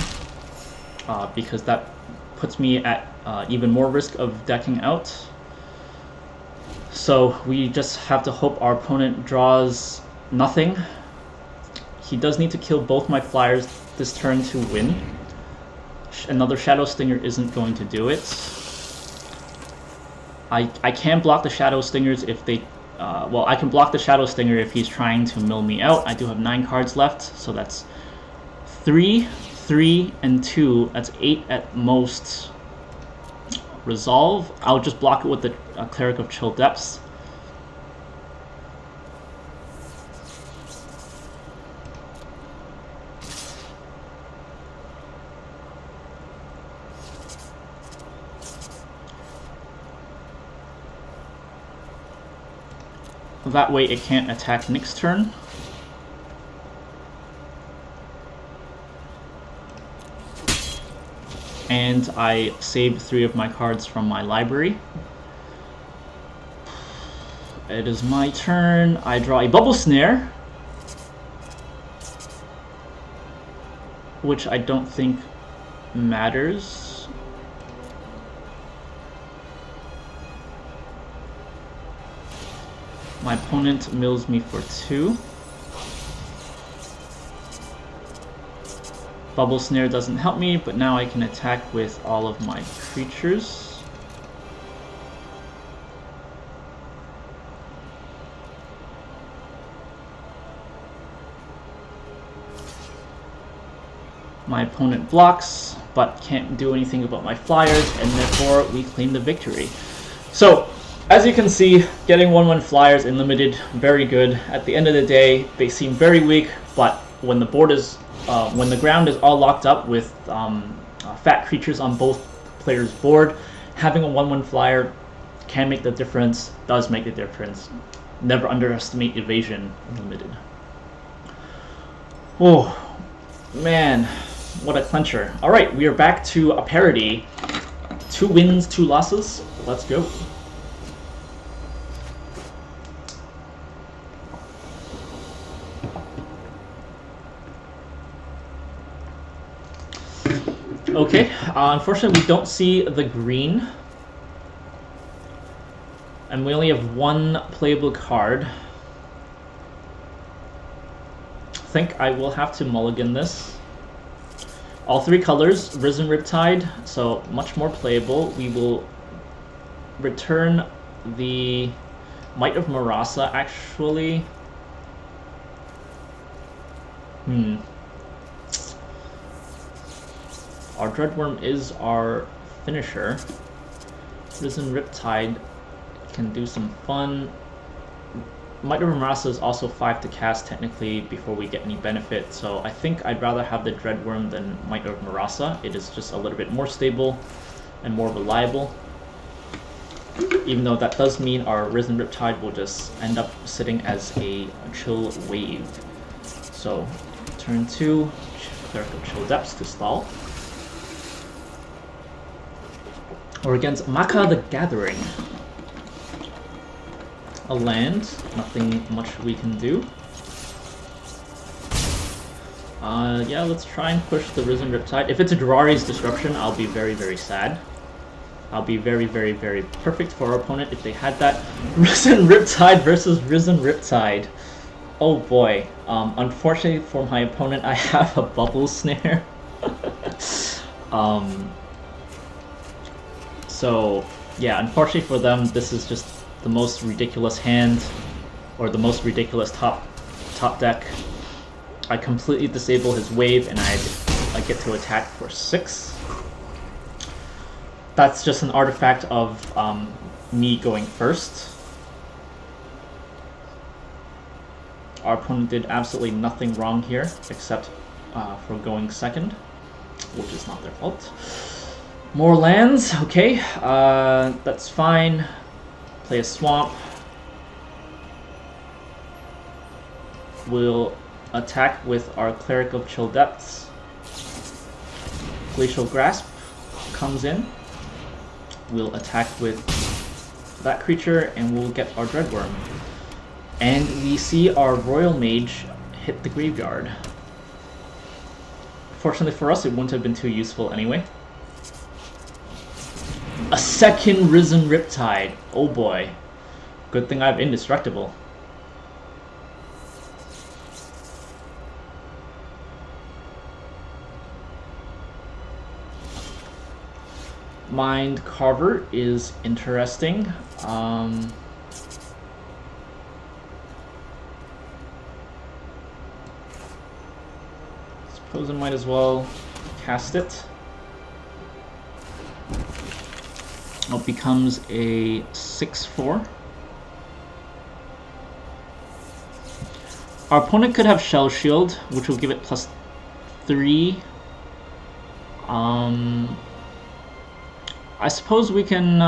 because that puts me at even more risk of decking out. So we just have to hope our opponent draws nothing. He does need to kill both my flyers this turn to win. Another Shadow Stinger isn't going to do it. I can block the Shadow Stingers if they... well, I can block the Shadow Stinger if he's trying to mill me out. I do have 9 cards left, so that's 3, 3, and 2. That's 8 at most. Resolve. I'll just block it with the Cleric of Chill Depths. That way it can't attack next turn. And I saved 3 of my cards from my library. It is my turn. I draw a Bubble Snare, which I don't think matters. My opponent mills me for 2. Bubble Snare doesn't help me, but now I can attack with all of my creatures. My opponent blocks, but can't do anything about my flyers, and therefore we claim the victory. So, as you can see, getting 1/1 flyers in limited, very good. At the end of the day, they seem very weak, but when the board is, when the ground is all locked up with fat creatures on both players' board. Having a 1/1 flyer can make the difference, does make the difference. Never underestimate Evasion Limited. Oh, man, what a clincher. Alright, we are back to a parity. 2 wins, 2 losses. Let's go. Okay, unfortunately we don't see the green. And we only have 1 playable card. I think I will have to mulligan this. All 3 colors, Risen Riptide, so much more playable. We will return the Might of Marasa, actually. Our Dreadwurm is our finisher. Risen Riptide can do some fun. Might of Marasa is also 5 to cast technically before we get any benefit, so I think I'd rather have the Dreadwurm than Might of Marasa. It is just a little bit more stable and more reliable. Even though that does mean our Risen Riptide will just end up sitting as a chill wave. So, turn 2, Cleric of Chill Depths to stall. Or against Maka the Gathering. A land, nothing much we can do. Yeah, let's try and push the Risen Riptide. If it's a Durari's Disruption, I'll be very, very sad. I'll be very, very, very perfect for our opponent if they had that. Risen Riptide versus Risen Riptide. Oh boy. Unfortunately for my opponent, I have a Bubble Snare. So, yeah, unfortunately for them, this is just the most ridiculous hand, or the most ridiculous top deck. I completely disable his wave, and I get to attack for 6. That's just an artifact of me going first. Our opponent did absolutely nothing wrong here, except for going second, which is not their fault. More lands, okay, that's fine. Play a swamp. We'll attack with our Cleric of Chill Depths. Glacial Grasp comes in. We'll attack with that creature and we'll get our Dreadwurm. And we see our Royal Mage hit the graveyard. Fortunately for us, it wouldn't have been too useful anyway. A second Risen Riptide. Oh boy. Good thing I have Indestructible. Mind Carver is interesting. Suppose I might as well cast it. It becomes a 6/4. Our opponent could have Shell Shield, which will give it +3. I suppose we can...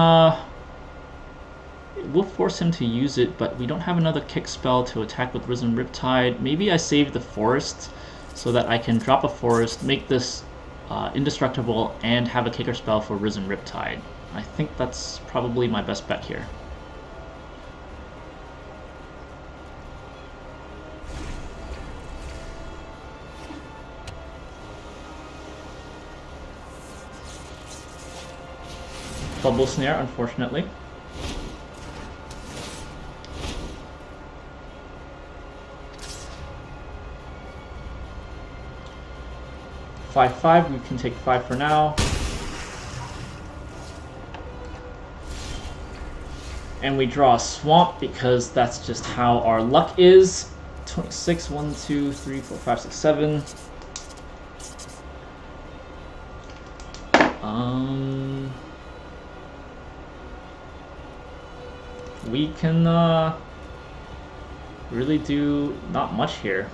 we'll force him to use it, but we don't have another kick spell to attack with Risen Riptide. Maybe I save the forest so that I can drop a forest, make this indestructible, and have a kicker spell for Risen Riptide. I think that's probably my best bet here. Bubble Snare, unfortunately. (5/5), we can take 5 for now. And we draw a swamp because that's just how our luck is. 26, 1, 2, 3, 4, 5, 6, 7. We can really do not much here.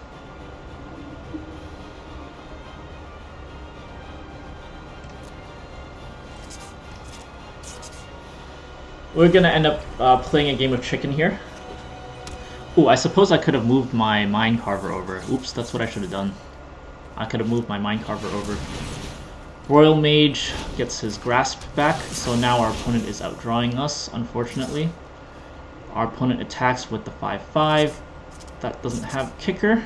We're gonna end up playing a game of chicken here. Ooh, I suppose I could have moved my Mine Carver over. Oops, that's what I should have done. I could have moved my Mine Carver over. Royal Mage gets his Grasp back, so now our opponent is outdrawing us, unfortunately. Our opponent attacks with the 5/5. That doesn't have Kicker.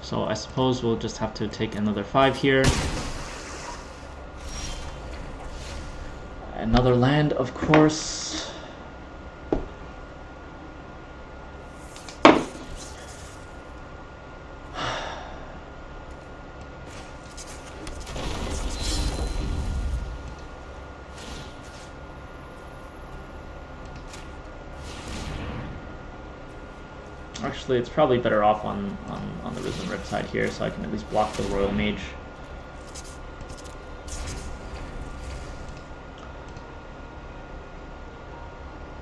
So I suppose we'll just have to take another 5 here. Another land, of course. Actually, it's probably better off on the Risen Riptide here, so I can at least block the Royal Mage.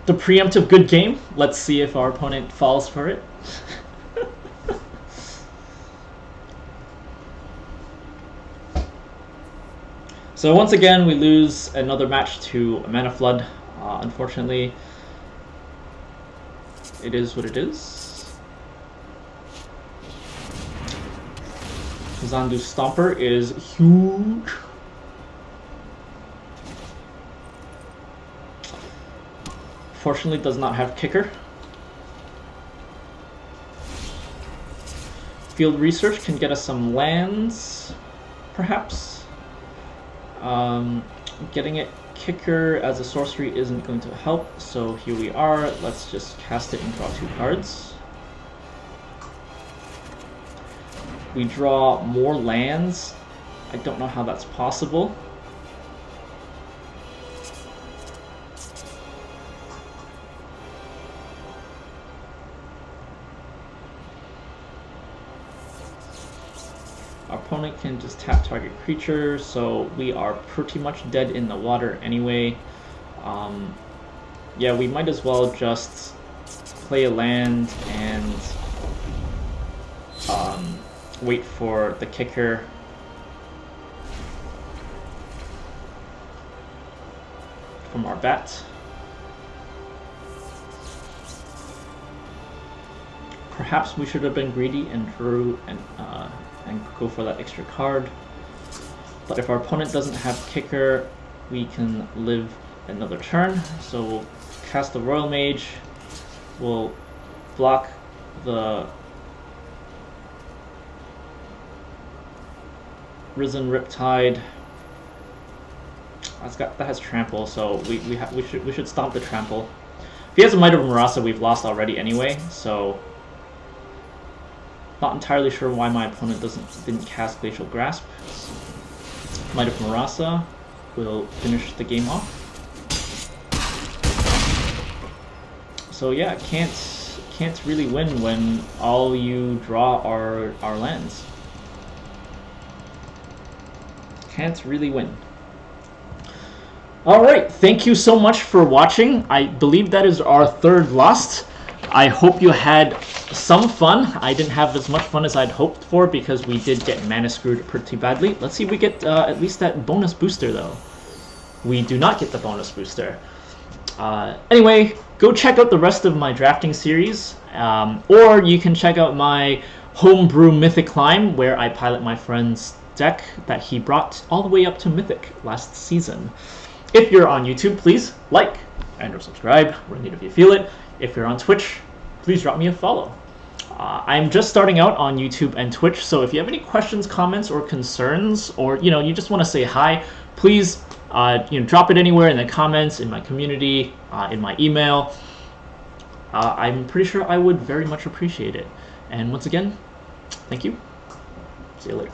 The preemptive good game. Let's see if our opponent falls for it. So once again, we lose another match to a Mana Flood. Unfortunately, it is what it is. Zandu Stomper is huge. Fortunately, does not have Kicker. Field Research can get us some lands, perhaps. Getting it Kicker as a sorcery isn't going to help, so here we are. Let's just cast it and draw 2 cards. We draw more lands. I don't know how that's possible. Our opponent can just tap target creature, so we are pretty much dead in the water anyway. Yeah, we might as well just play a land and wait for the Kicker. From our bat. Perhaps we should have been greedy and drew and go for that extra card. But if our opponent doesn't have Kicker, we can live another turn. So we'll cast the Royal Mage. We'll block the Risen Riptide. That has Trample, so we should stomp the Trample. If he has a Might of Marasa, we've lost already anyway, so not entirely sure why my opponent didn't cast Glacial Grasp. Might of Marasa will finish the game off. So yeah, can't really win when all you draw are lands. Can't really win. Alright, thank you so much for watching. I believe that is our 3rd loss. I hope you had some fun. I didn't have as much fun as I'd hoped for because we did get mana screwed pretty badly. Let's see if we get at least that bonus booster though. We do not get the bonus booster. Anyway, go check out the rest of my drafting series, or you can check out my homebrew Mythic Climb where I pilot my friend's deck that he brought all the way up to Mythic last season. If you're on YouTube, please like and or subscribe. Ring it if you feel it. If you're on Twitch, please drop me a follow. I'm just starting out on YouTube and Twitch, so if you have any questions, comments, or concerns, or you just want to say hi, please drop it anywhere in the comments, in my community, in my email. I'm pretty sure I would very much appreciate it. And once again, thank you. See you later.